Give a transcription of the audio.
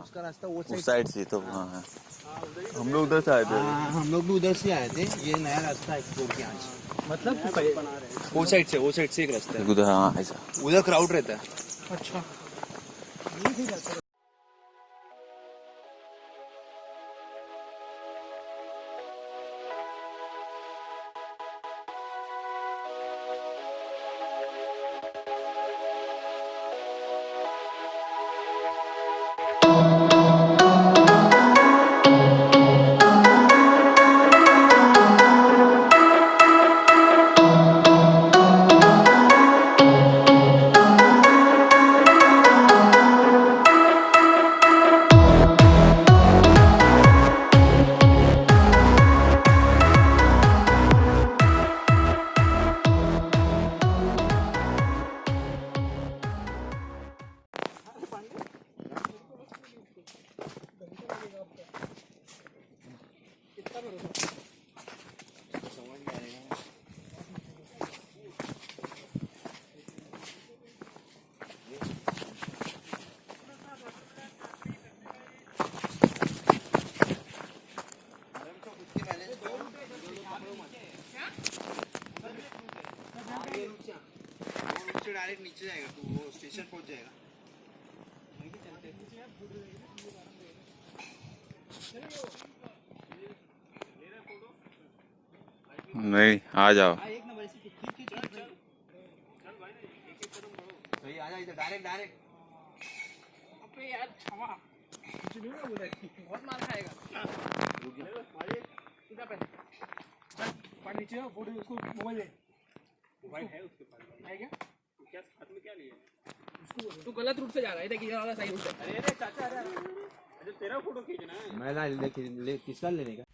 उसका रास्ता वो उस साइड से तो हाँ हम लोग उधर से आए थे। हम लोग भी उधर से आए थे। ये नया रास्ता एक्सप्लोर किया आज। मतलब वो साइड से एक रास्ता है उधर, हाँ ऐसा उधर क्राउड रहता है। अच्छा डायरेक्ट नीचे जाएगा तो वो स्टेशन पहुंच जाएगा। नहीं आ जाओ। एक नंबर ऐसे सही आ जा इधर डायरेक्ट। अबे यार क्षमा कुछ नहीं ना बोला बहुत मार खाएगा। सीधा पे चल पानी नीचे फोटो उसको मोबाइल दे। मोबाइल है उसके पास है क्या? क्या हाथ में क्या लिया उसको? तू गलत रूट से जा रहा है। देखिए ये वाला सही रूट है। अरे चाचा अरे तेरा फोटो खींचना है। मैं ना किसका लेने का